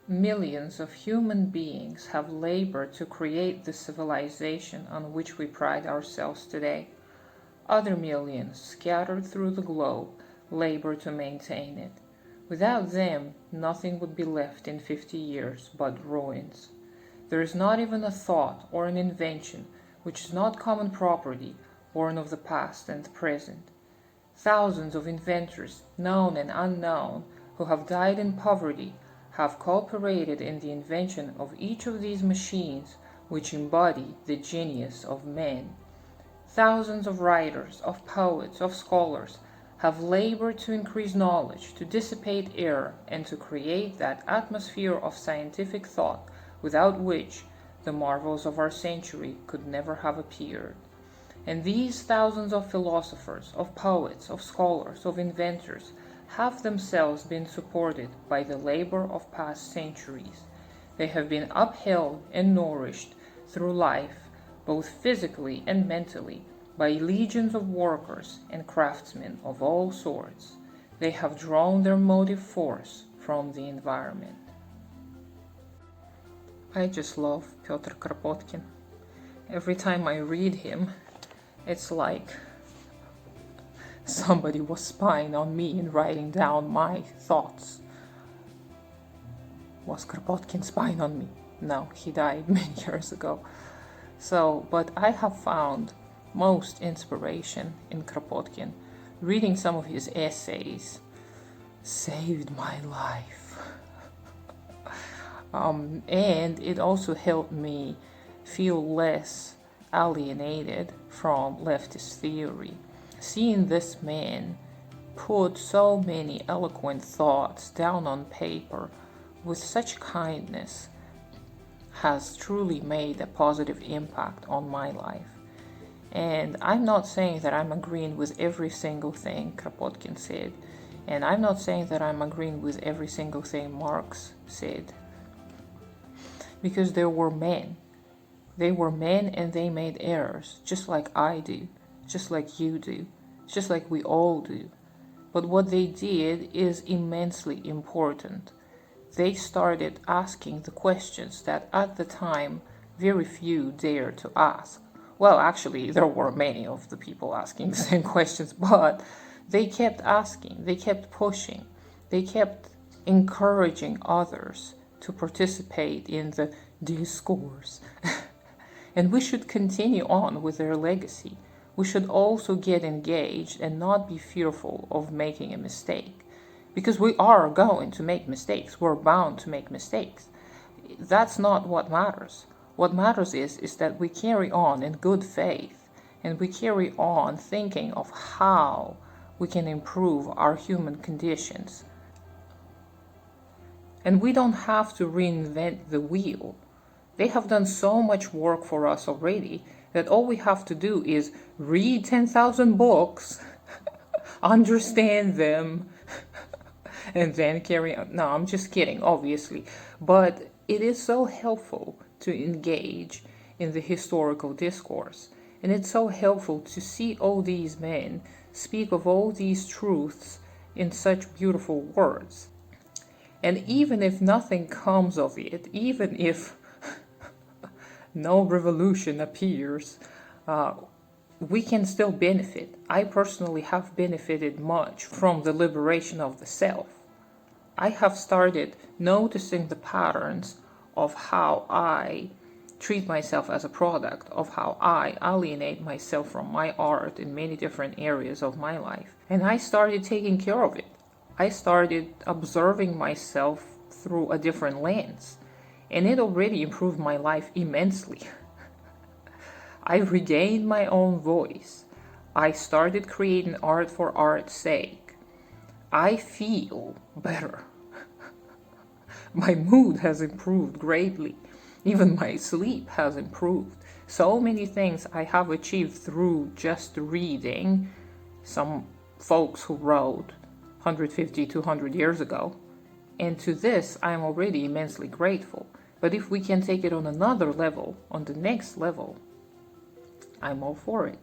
Millions of human beings have labored to create the civilization on which we pride ourselves today. Other millions, scattered through the globe, labor to maintain it. Without them, nothing would be left in 50 years but ruins. There is not even a thought or an invention which is not common property, born of the past and the present. Thousands of inventors, known and unknown, who have died in poverty, have cooperated in the invention of each of these machines which embody the genius of men. Thousands of writers, of poets, of scholars have labored to increase knowledge, to dissipate error, and to create that atmosphere of scientific thought without which the marvels of our century could never have appeared. And these thousands of philosophers, of poets, of scholars, of inventors have themselves been supported by the labor of past centuries. They have been upheld and nourished through life, both physically and mentally, by legions of workers and craftsmen of all sorts. They have drawn their motive force from the environment. I just love Pyotr Kropotkin. Every time I read him, it's like somebody was spying on me and writing down my thoughts. Was Kropotkin spying on me? No, he died many years ago. But I have found most inspiration in Kropotkin. Reading some of his essays saved my life. And it also helped me feel less alienated from leftist theory. Seeing this man put so many eloquent thoughts down on paper with such kindness has truly made a positive impact on my life. And I'm not saying that I'm agreeing with every single thing Kropotkin said, and I'm not saying that I'm agreeing with every single thing Marx said, because there were men. They were men and they made errors, just like I do, just like you do, just like we all do. But what they did is immensely important. They started asking the questions that at the time very few dared to ask. Well, actually, there were many of the people asking the same questions, but they kept asking, they kept pushing, they kept encouraging others to participate in the discourse. And we should continue on with their legacy. We should also get engaged and not be fearful of making a mistake. Because we are going to make mistakes. We're bound to make mistakes. That's not what matters. What matters is that we carry on in good faith, and we carry on thinking of how we can improve our human conditions. And we don't have to reinvent the wheel. They have done so much work for us already that all we have to do is read 10,000 books, understand them, and then carry on. No, I'm just kidding, obviously. But it is so helpful to engage in the historical discourse. And it's so helpful to see all these men speak of all these truths in such beautiful words. And even if nothing comes of it, even if no revolution appears, we can still benefit. I personally have benefited much from the liberation of the self. I have started noticing the patterns of how I treat myself as a product, of how I alienate myself from my art in many different areas of my life. And I started taking care of it. I started observing myself through a different lens. And it already improved my life immensely. I regained my own voice. I started creating art for art's sake. I feel better. My mood has improved greatly. Even my sleep has improved. So many things I have achieved through just reading some folks who wrote 150, 200 years ago. And to this, I am already immensely grateful. But if we can take it on another level, on the next level, I'm all for it.